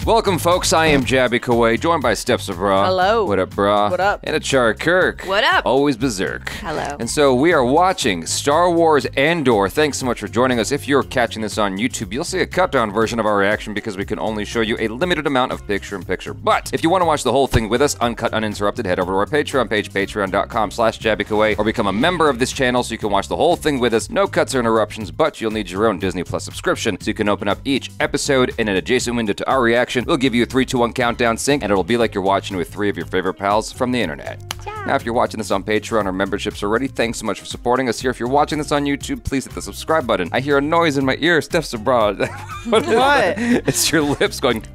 Welcome, folks. I am Jabby Kaway, joined by Steph SABRAW. Hello. What up, brah? What up? And ACHARA KIRK. What up? Always berserk. Hello. And so we are watching Star Wars Andor. Thanks so much for joining us. If you're catching this on YouTube, you'll see a cut-down version of our reaction because we can only show you a limited amount of picture-in-picture. But if you want to watch the whole thing with us, uncut, uninterrupted, head over to our Patreon page, patreon.com/JabbyKaway, or become a member of this channel so you can watch the whole thing with us. No cuts or interruptions, but you'll need your own Disney Plus subscription so you can open up each episode in an adjacent window to our reaction. We'll give you a 3, 2, 1 countdown sync, and it'll be like you're watching with 3 of your favorite pals from the internet. Yeah. Now, if you're watching this on Patreon or memberships already, thanks so much for supporting us here. If you're watching this on YouTube, please hit the subscribe button. I hear a noise in my ear. Steph SABRAW. What? It's your lips going...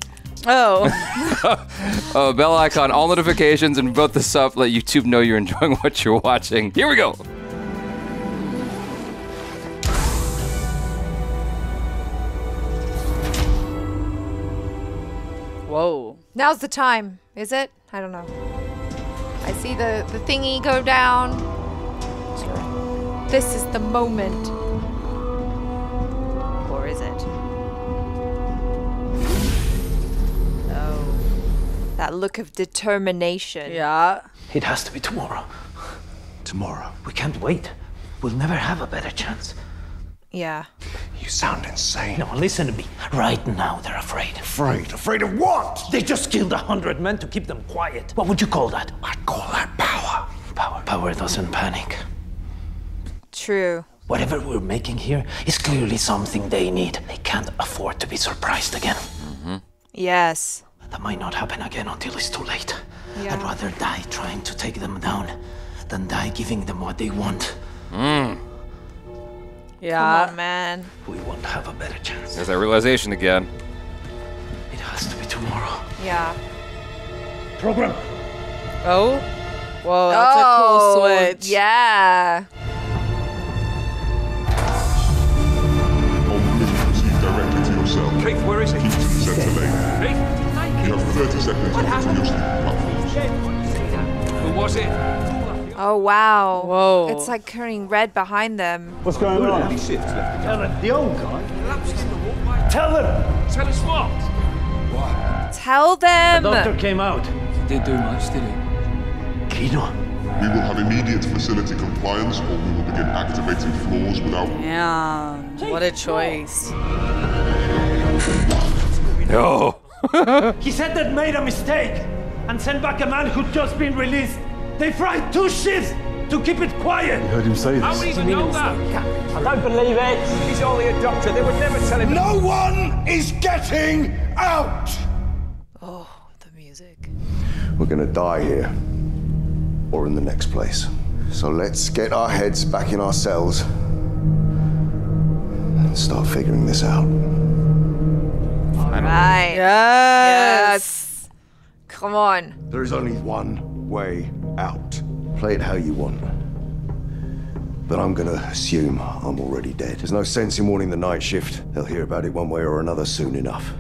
Oh. Bell icon, all notifications, and vote this up. Let YouTube know you're enjoying what you're watching. Here we go. Whoa. Now's the time, is it? I don't know. I see the thingy go down. This is the moment. Or is it? Oh. That look of determination. Yeah. It has to be tomorrow. Tomorrow. We can't wait. We'll never have a better chance. Yeah. You sound insane. No, listen to me. Right now, they're afraid. Afraid? Afraid of what? They just killed 100 men to keep them quiet. What would you call that? I'd call that power. Power doesn't panic. True. Whatever we're making here is clearly something they need. They can't afford to be surprised again. Mm-hmm. Yes. That might not happen again until it's too late. Yeah. I'd rather die trying to take them down than die giving them what they want. Yeah. Come on, man. We won't have a better chance. There's that realization again. It has to be tomorrow. Yeah. Program. Oh. Whoa, that's a cool switch. Yeah. All mission proceed directly to yourself. Keith, where is it? Keep to the center lane. Keith? You have 30 seconds to your sleep platforms. Who was it? Oh, wow. Whoa. It's like turning red behind them. What's going on? Any Siths left? Tell them, the old guy. Collapsed in the walkway. Tell them! Tell us what? Tell them. The doctor came out. Didn't do much, did he? Kino. We will have immediate facility compliance, or we will begin activating floors without... Damn. What a choice. No. He said they'd made a mistake and sent back a man who'd just been released. They fried 2 ships to keep it quiet. Heard him say How would he even know that? I don't believe it. He's only a doctor. They would never tell him. No one is getting out! Oh, the music. We're gonna die here, or in the next place. So let's get our heads back in our cells and start figuring this out. All right. Yes. Come on. There is only one way out. Play it how you want. But I'm gonna assume I'm already dead. There's no sense in warning the night shift. They'll hear about it one way or another soon enough.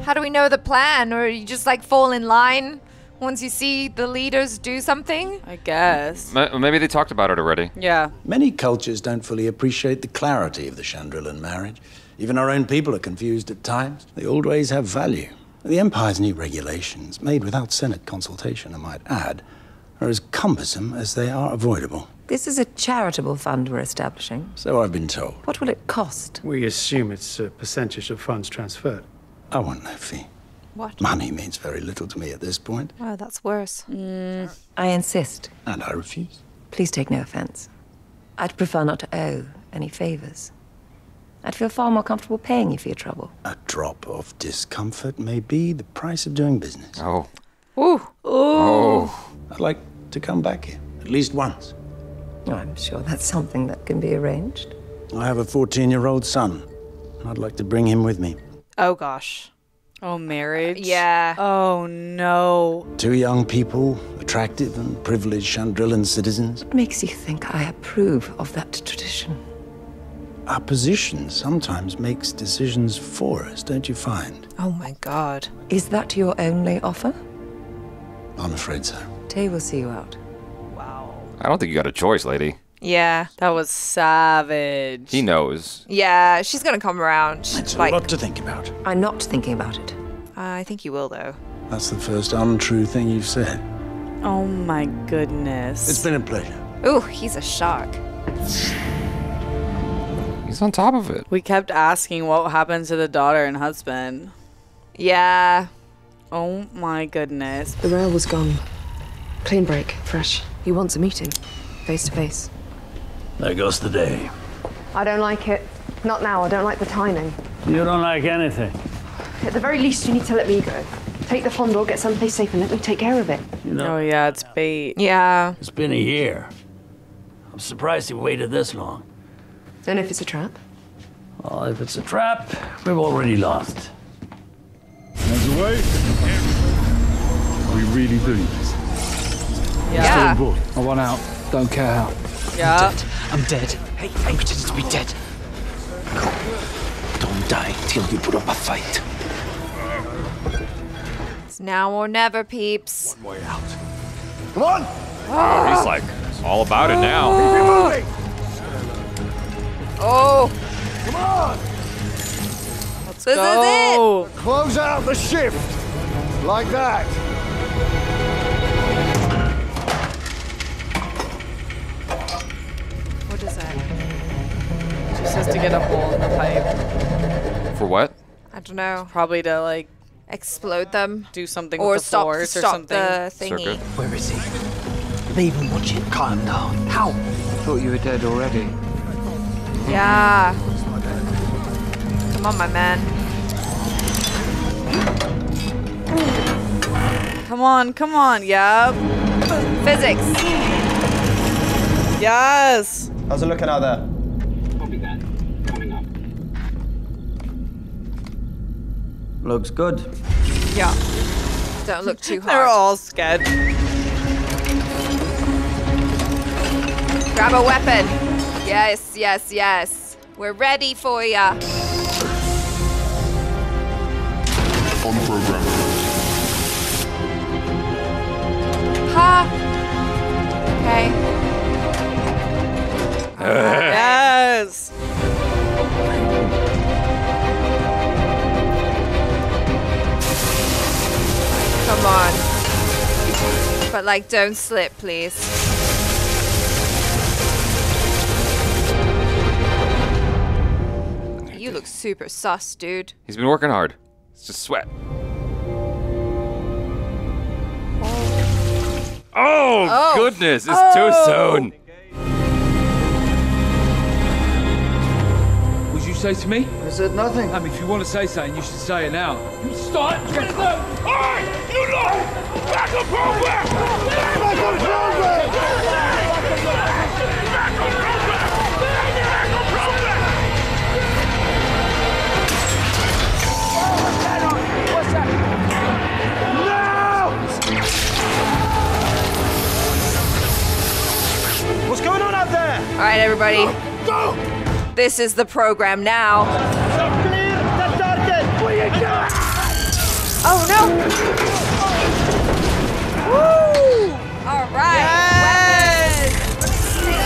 How do we know the plan? Or you just like fall in line once you see the leaders do something? I guess. Maybe they talked about it already. Yeah. Many cultures don't fully appreciate the clarity of the Chandrilan marriage. Even our own people are confused at times. The old ways have value. The Empire's new regulations, made without Senate consultation, I might add, are as cumbersome as they are avoidable. This is a charitable fund we're establishing. So I've been told. What will it cost? We assume it's a percentage of funds transferred. I want no fee. What? Money means very little to me at this point. Oh, that's worse. I insist. And I refuse. Please take no offense. I'd prefer not to owe any favors. I'd feel far more comfortable paying you for your trouble. A drop of discomfort may be the price of doing business. Oh. Ooh. Oh. I'd like to come back here, at least once. I'm sure that's something that can be arranged. I have a 14-year-old son. I'd like to bring him with me. Oh, gosh. Oh, marriage? Yeah. Oh, no. 2 young people, attractive and privileged Chandrilan citizens. What makes you think I approve of that tradition? Our position sometimes makes decisions for us, don't you find? Oh, my God. Is that your only offer? I'm afraid so. Tay will see you out. Wow. I don't think you got a choice, lady. Yeah. That was savage. He knows. Yeah, she's gonna come around. It's a lot to think about. I'm not thinking about it. I think you will, though. That's the first untrue thing you've said. Oh my goodness. It's been a pleasure. Ooh, he's a shark. He's on top of it. We kept asking what happened to the daughter and husband. Yeah. Oh my goodness. The rail was gone. Clean break, fresh. He wants a meeting, face to face. There goes the day. I don't like it. Not now. I don't like the timing. You don't like anything. At the very least, you need to let me go. Take the Fondor, get someplace safe, and let me take care of it. You know, Oh yeah, it's bait. Yeah. it's been a year. I'm surprised he waited this long. And if it's a trap? Well, if it's a trap, we've already lost. Hands away. We really doing this? Yeah. I want out. Don't care how. Yeah. I'm dead. Hey, I'm pretending to be dead. Don't die till you put up a fight. It's now or never, peeps. One way out. Come on! Oh, he's like all about it now. Keep it moving! Oh, Come on! this is Go. Close out the shift. Like that. it. What is that? Just has to get a hole in the pipe. For what? I don't know. Probably to like Explode them. do something Or with the stop force or stop something. the thingy. Circuit. Where is he? Leave him, watch it. Calm down. How? Thought you were dead already. Yeah. Come on, my man. Come on, come on. Yep. Physics. Yes. How's it looking out there? Looks good. Yeah. Don't look too They're hard. all scared. Grab a weapon. Yes, yes, yes. We're ready for ya. On program. Ha. Okay. Yes. Come on. But like, don't slip, please. You look super sus, dude. He's been working hard. It's just sweat. Oh, goodness. It's too soon. Would you say to me? I said nothing. If you want to say something, you should say it now. You start. Alright, you know. Back on program. Back on program. Back on program. What's that? No! What's going on out there? All right, everybody. Go! This is the program now. Clear the target! Oh no! Woo! All right. Weapons.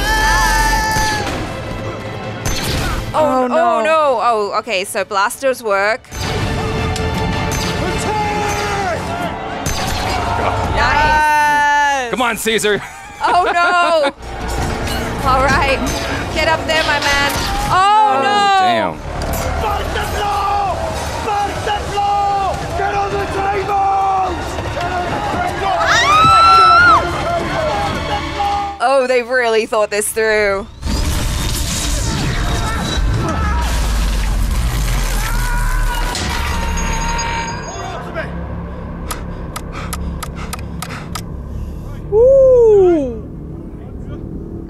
Oh no! Oh no! Oh, okay. So blasters work. Yes. Come on, Caesar. Oh no! All right, get up there, my man. Oh no! Damn. Get on the tables! Oh, they really thought this through. Woo!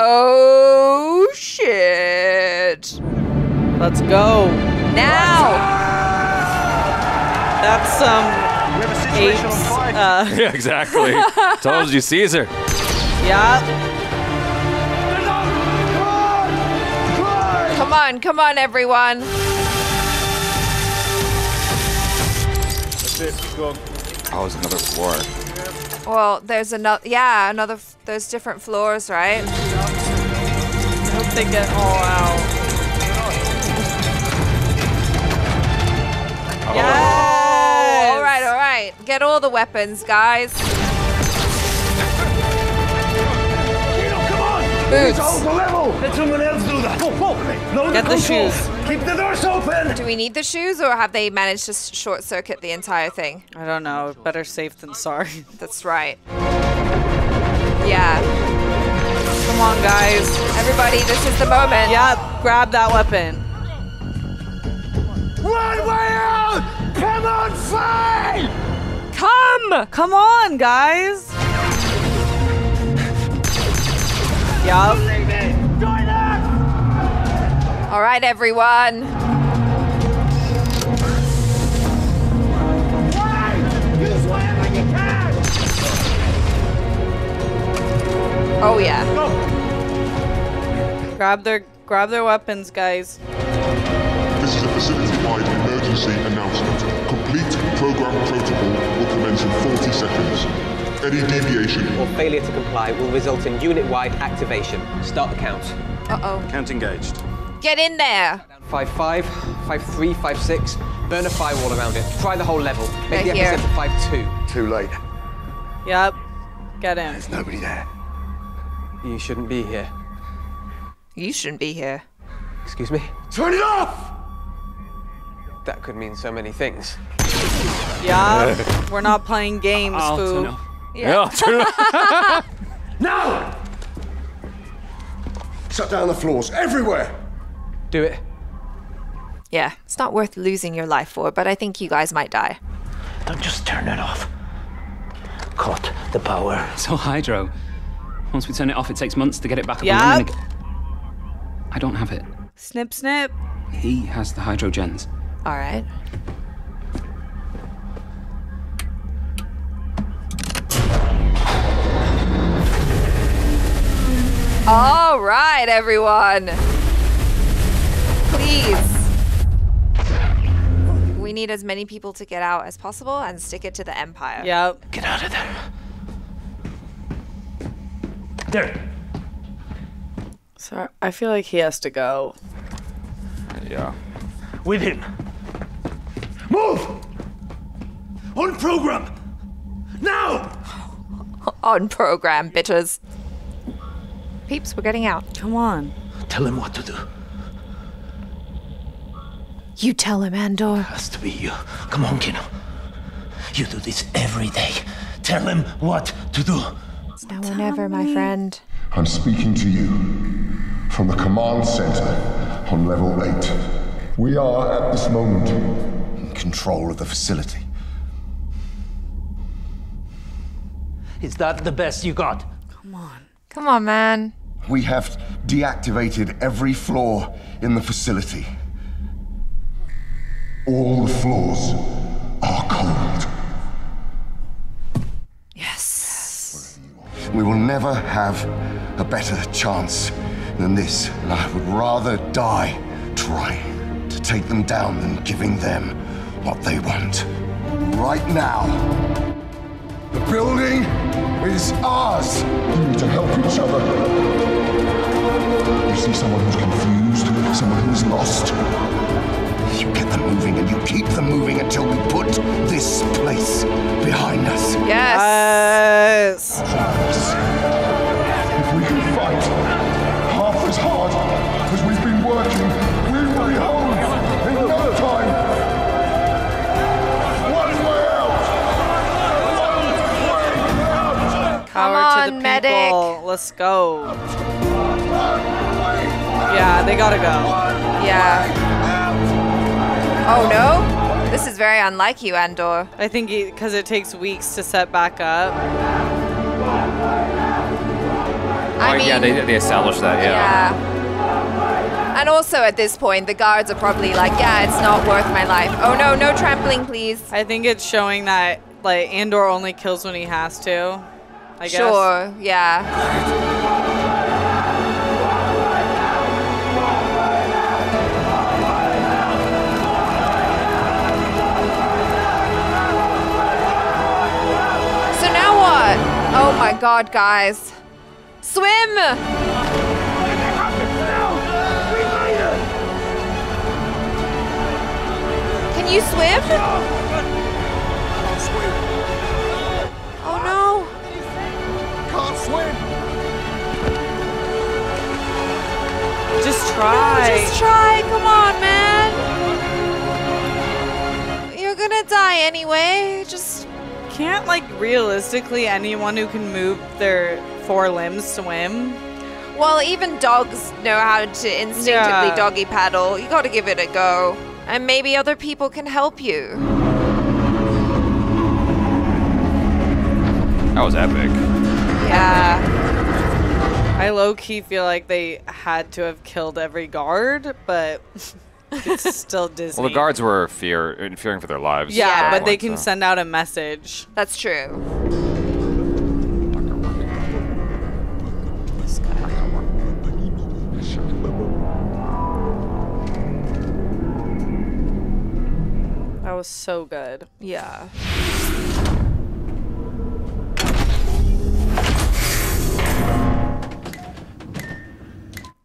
Oh shit! Let's go. Now! That's some apes. Yeah, exactly. Told you, Caesar. Yeah. Come on, everyone. That's it. Go on. Oh, it's another floor. Well, there's another. Yeah, another. There's different floors, right? hope they get all out. Yes! All right. Get all the weapons, guys. Boots. Hold the level. Let someone else do that. Load Get the controls. shoes. Keep the doors open. Do we need the shoes, or have they managed to short circuit the entire thing? I don't know. Better safe than sorry. That's right. Yeah. Come on, guys. Everybody, this is the moment. Yep. Grab that weapon. One way out. Come on, fight. Come on, guys. Yup. All right, everyone. Use whatever you can. Oh yeah. Grab their weapons, guys. This is a facility-wide emergency announcement. Complete program protocol will commence in 40 seconds. Any deviation or failure to comply will result in unit-wide activation. Start the count. Uh-oh. Count engaged. Get in there. 5-5, 5-3, 5-6. Burn a firewall around it. Try the whole level. Make the Right here. epicenter 5-2. Too late. Yep. Get in. There's nobody there. You shouldn't be here. You shouldn't be here. Excuse me? Turn it off! That could mean so many things. Yeah. We're not playing games, Foo. Yeah. Now! Shut down the floors everywhere. Do it. Yeah, it's not worth losing your life for, but I think you guys might die. Don't just turn it off. Cut the power. So hydro. Once we turn it off, it takes months to get it back up and Yep. running again. I don't have it. Snip, snip. He has the hydrogens. All right. All right, everyone. Please. We need as many people to get out as possible and stick it to the Empire. Yep. Get out of there. There. So I feel like he has to go. Yeah. With him. Move! On program! Now! On program, bitches. Peeps, we're getting out. Come on. Tell him what to do. You tell him, Andor. Has to be you. Come on, Kino. You do this every day. Tell him what to do. It's now or never, my friend. I'm speaking to you from the command center on level 8. We are at this moment In control of the facility. Is that the best you got? Come on. Come on, man. We have deactivated every floor in the facility. all the floors are cold. Yes. We will never have a better chance than this, and I would rather die trying to take them down than giving them what they want. Right now, the building is ours. You need to help each other. You see someone who's confused, someone who's lost. You get them moving and you keep them moving until we put this place behind us. Yes. If we can fight half as hard as we've been working, we will be home in no time. One way out. Power to the people. Let's go. Yeah, they gotta go. Yeah. Oh no? This is very unlike you, Andor. I think because it takes weeks to set back up. I mean, yeah, they established that, yeah. And also at this point, the guards are probably like, yeah, it's not worth my life. Oh no, no trampling, please. I think it's showing that like Andor only kills when he has to. I guess. Sure, yeah. Oh my god, guys. Swim! Can you swim? Can't swim. Oh no. Can't swim. Just try. Just try. Come on, man. You're gonna die anyway. Just can't, like, realistically anyone who can move their 4 limbs swim. Well, even dogs know how to instinctively doggy paddle. You gotta give it a go. And maybe other people can help you. That was epic. Yeah. I low-key feel like they had to have killed every guard, but it's still Disney. Well, the guards were fearing for their lives. Yeah, but they can send out a message. That's true. That was so good. Yeah.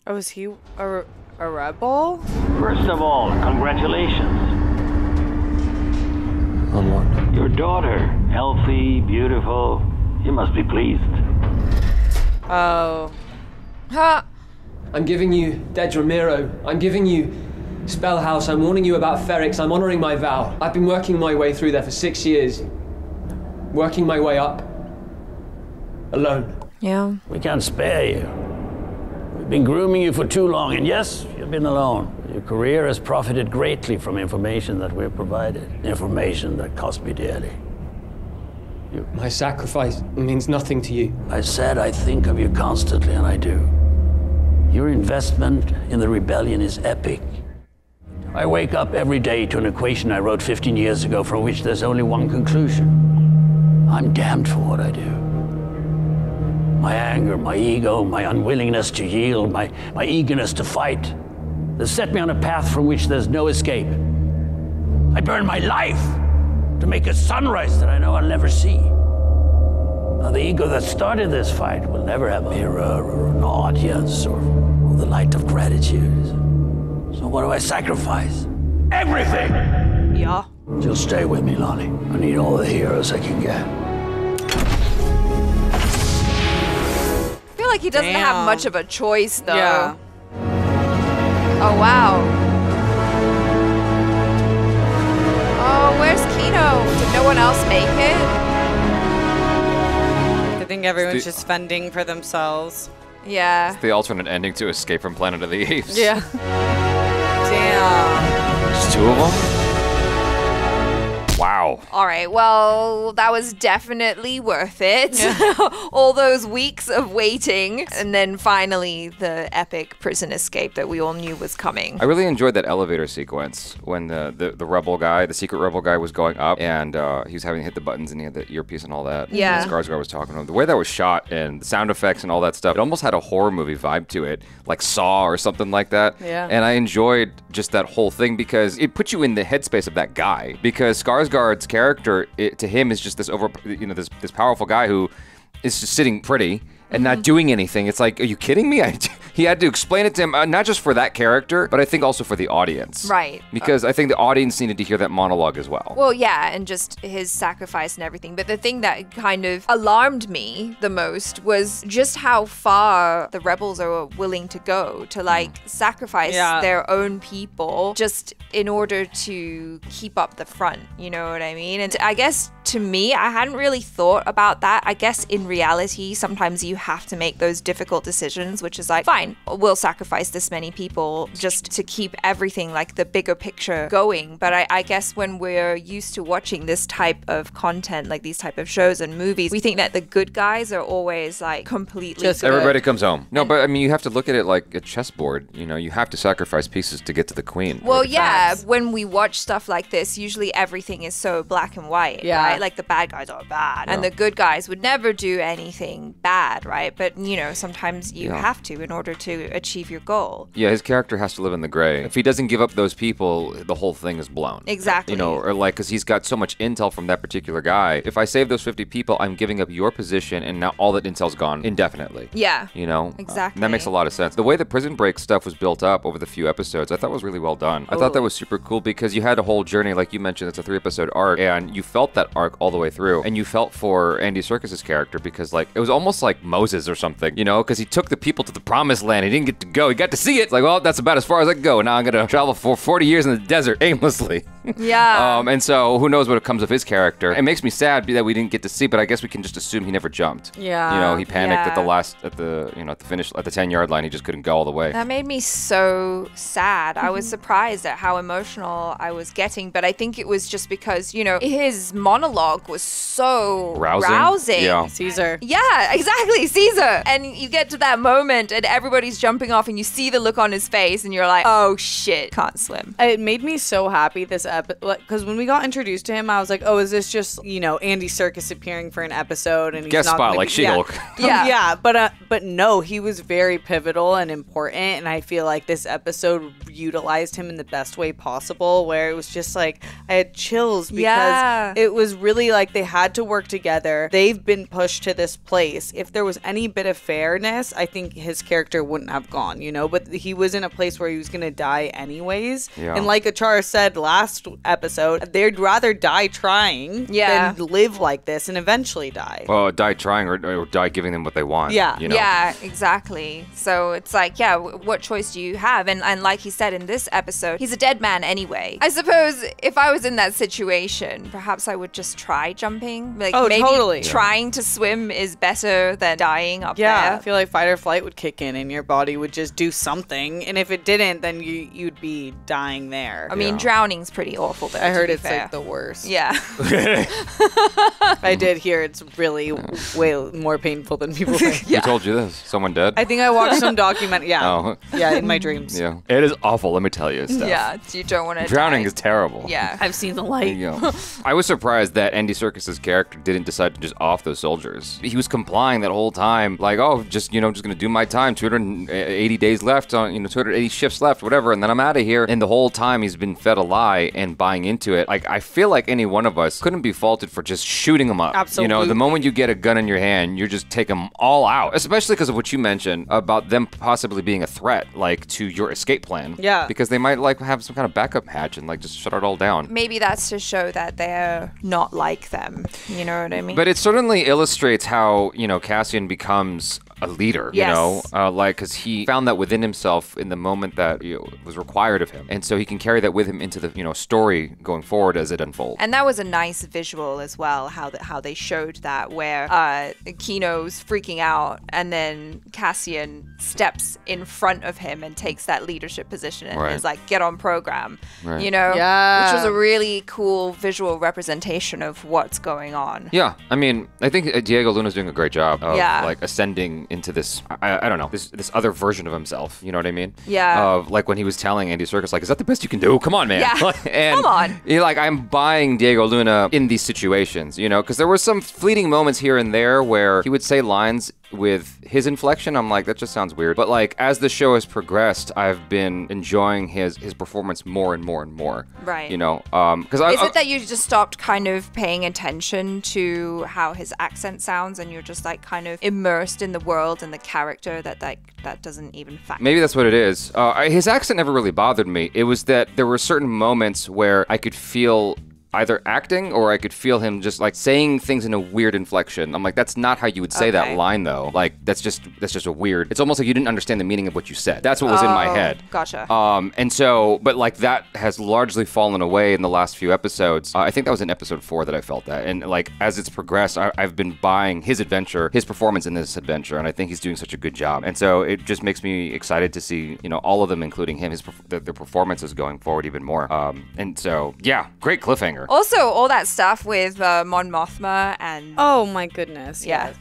Oh, is he a rebel? First of all, congratulations. On what? Your daughter, healthy, beautiful. You must be pleased. Oh. Huh. I'm giving you Dedra Miro. I'm giving you Spellhouse. I'm warning you about Ferrix. I'm honoring my vow. I've been working my way through there for 6 years. Working my way up. Alone. Yeah. We can't spare you. We've been grooming you for too long, and yes, you've been alone. Your career has profited greatly from information that we've provided. Information that cost me dearly. My sacrifice means nothing to you. I said I think of you constantly, and I do. Your investment in the rebellion is epic. I wake up every day to an equation I wrote 15 years ago from which there's only one conclusion. I'm damned for what I do. My anger, my ego, my unwillingness to yield, my eagerness to fight. They set me on a path from which there's no escape. I burn my life to make a sunrise that I know I'll never see. Now, the ego that started this fight will never have a mirror or an audience or the light of gratitude. So what do I sacrifice? Everything! Yeah. Just stay with me, Lonnie. I need all the heroes I can get. I feel like he doesn't have much of a choice, though. Yeah. Oh, wow. Oh, where's Kino? Did no one else make it? I think everyone's just fending for themselves. Yeah. It's the alternate ending to Escape from Planet of the Apes. Yeah. Damn. Just 2 of them? Wow. All right, well, that was definitely worth it. All those weeks of waiting. And then finally, the epic prison escape that we all knew was coming. I really enjoyed that elevator sequence when the rebel guy, the secret rebel guy, was going up and he was having to hit the buttons and he had the earpiece and all that. Yeah. And Skarsgard was talking to him. The way that was shot and the sound effects and all that stuff, it almost had a horror movie vibe to it, like Saw or something like that. Yeah. And I enjoyed just that whole thing because it put you in the headspace of that guy. Because Skarsgard's character, to him, is just this this powerful guy who is just sitting pretty and not doing anything. It's like, are you kidding me? He had to explain it to him, not just for that character, but I think also for the audience. Right. Because I think the audience needed to hear that monologue as well. Well, yeah, and just his sacrifice and everything. But the thing that kind of alarmed me the most was just how far the rebels are willing to go to, like, sacrifice their own people just in order to keep up the front. You know what I mean? And I guess to me, I hadn't really thought about that. I guess in reality, sometimes you have to make those difficult decisions, which is like, fine, we'll sacrifice this many people just to keep everything, like the bigger picture, going. But I guess when we're used to watching this type of content, like these type of shows and movies, we think that the good guys are always like completely just everybody comes home. No, but I mean, you have to look at it like a chessboard. You know, you have to sacrifice pieces to get to the queen. Well, yeah, when we watch stuff like this, usually everything is so black and white, right? Like the bad guys are bad, and the good guys would never do anything bad, right? right? But, you know, sometimes you have to in order to achieve your goal. Yeah, his character has to live in the gray. If he doesn't give up those people, the whole thing is blown. Exactly. You know, or like, because he's got so much intel from that particular guy. If I save those 50 people, I'm giving up your position, and now all that intel's gone indefinitely. Yeah. You know? Exactly. That makes a lot of sense. The way the Prison Break stuff was built up over the few episodes, I thought was really well done. I thought that was super cool because you had a whole journey, like you mentioned, it's a 3-episode arc, and you felt that arc all the way through. And you felt for Andy Serkis's character because, like, it was almost like Moses or something, you know? Because he took the people to the promised land. He didn't get to go. He got to see it. It's like, well, that's about as far as I can go. Now I'm going to travel for 40 years in the desert aimlessly. Yeah. And so who knows what comes of his character. It makes me sad that we didn't get to see, but I guess we can just assume he never jumped. Yeah. You know, he panicked at the finish, at the 10-yard line. He just couldn't go all the way. That made me so sad. I was surprised at how emotional I was getting, but I think it was just because, you know, his monologue was so rousing. Yeah. Caesar. Yeah, exactly, Caesar. And you get to that moment and everybody's jumping off and you see the look on his face and you're like, oh shit, can't swim. It made me so happy this episode, because when we got introduced to him, I was like, oh, is this just, you know, Andy Serkis appearing for an episode? And he's guest not spot gonna like She-Hulk. Yeah. Yeah, but no, he was very pivotal and important, and I feel like this episode utilized him in the best way possible, where it was just like, I had chills because it was really like they had to work together. They've been pushed to this place. If there was any bit of fairness, I think his character wouldn't have gone, you know, but he was in a place where he was going to die anyways. Yeah. And like ACHARA said last episode, they'd rather die trying than live like this and eventually die. Well, die trying or die giving them what they want. Yeah. You know? Yeah, exactly. So it's like, yeah, what choice do you have? And like he said in this episode, he's a dead man anyway. I suppose if I was in that situation, perhaps I would just try jumping. Like maybe trying to swim is better than dying up there. I feel like fight or flight would kick in and your body would just do something. And if it didn't, then you'd be dying there. I mean, drowning's pretty awful though. I heard it's like the worst. Yeah. I did hear it's really way more painful than people think. Who told you this? Someone dead? I think I watched some document. Yeah. Oh. Yeah, in my dreams. Yeah. It is awful, let me tell you, Steph. Yeah, you don't want to Drowning is terrible. Yeah. I've seen the light. There you go. I was surprised that Andy Serkis's character didn't decide to just off those soldiers. He was complying that whole time, like, oh, just gonna do my time. 280 days left on, 280 shifts left, whatever, and then I'm out of here. And the whole time he's been fed a lie and buying into it. Like, I feel like any one of us couldn't be faulted for just shooting him up. Absolutely. The moment you get a gun in your hand, you just take them all out. Especially because of what you mentioned about them possibly being a threat, like, to your escape plan. Yeah. Because they might, like, have some kind of backup hatch and, like, just shut it all down. Maybe that's to show that they're not like them. You know what I mean? But it certainly illustrates how, Cassian becomes a leader, like, because he found that within himself in the moment that was required of him. And so he can carry that with him into the, story going forward as it unfolds. And that was a nice visual as well, how they showed that, where Kino's freaking out and then Cassian steps in front of him and takes that leadership position and is like, get on program, which was a really cool visual representation of what's going on. Yeah, I mean, I think Diego Luna's doing a great job of like ascending into this, I don't know, this other version of himself, you know what I mean? Yeah. Of like when he was telling Andy Serkis, like, is that the best you can do? Come on, man. Yeah. And come on. Like, I'm buying Diego Luna in these situations, because there were some fleeting moments here and there where he would say lines with his inflection. I'm like, that just sounds weird. But like, as the show has progressed, I've been enjoying his performance more and more and more. Right. Because is it that you just stopped kind of paying attention to how his accent sounds and you're just like kind of immersed in the world and the character that doesn't even factor? Maybe that's what it is. His accent never really bothered me. It was that there were certain moments where I could feel either acting or I could feel him just like saying things in a weird inflection. I'm like, that's not how you would say that line though. Like, that's just a weird, it's almost like you didn't understand the meaning of what you said. That's what was in my head. Gotcha. And so, but like that has largely fallen away in the last few episodes. I think that was in episode 4 that I felt that. And like, as it's progressed, I've been buying his performance in this adventure, and I think he's doing such a good job. And so it just makes me excited to see, all of them, including him, their performances going forward even more. And so, yeah, great cliffhanger. Also, all that stuff with Mon Mothma and... Oh my goodness. Yeah.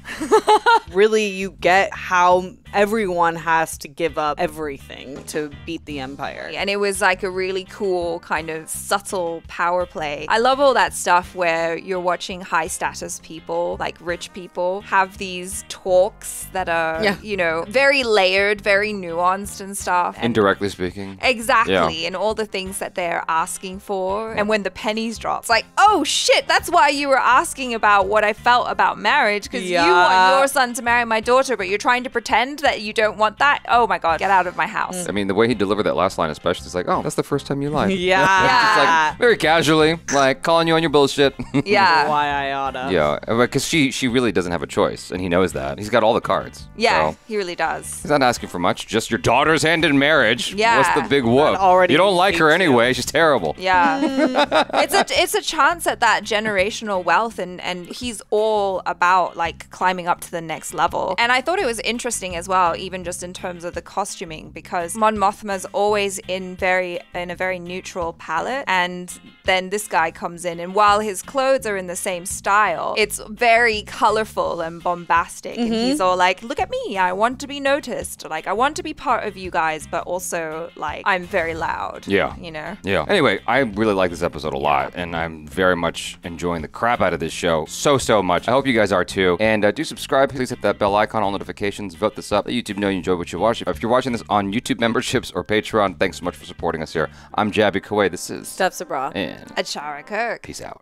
Really, you get how everyone has to give up everything to beat the Empire. And it was like a really cool kind of subtle power play. I love all that stuff where you're watching high status people, like rich people, have these talks that are, you know, very layered, very nuanced and stuff. And indirectly speaking. exactly. And all the things that they're asking for. And when the pennies drop, it's like, oh shit, that's why you were asking about what I felt about marriage, because you want your son to marry my daughter, but you're trying to pretend that you don't want that. Oh my God, get out of my house. I mean, the way he delivered that last line especially is like, oh, that's the first time you lied. Yeah. Just like very casually, like calling you on your bullshit. Yeah. Why I oughta. Yeah, because she really doesn't have a choice, and he knows that. He's got all the cards. Yeah, so he really does. he's not asking for much, just your daughter's hand in marriage. Yeah. What's the big whoop? You don't like her anyway, she's terrible. Yeah. it's a chance at that generational wealth, and he's all about like climbing up to the next level. And I thought it was interesting as well, even just in terms of the costuming, because Mon Mothma's always in a very neutral palette, and then this guy comes in, and while his clothes are in the same style, it's very colorful and bombastic. And he's all like, look at me, I want to be noticed, like I want to be part of you guys, but also like I'm very loud. Yeah. You know? Yeah. Anyway, I really like this episode a lot, and I'm very much enjoying the crap out of this show so much. I hope you guys are too. And do subscribe. Please hit that bell icon, all notifications, vote this up. Let YouTube know you enjoyed what you watched. If you're watching this on YouTube memberships or Patreon, thanks so much for supporting us here. I'm Jabby Kuwait. This is Steph SABRAW. And ACHARA KIRK. Peace out.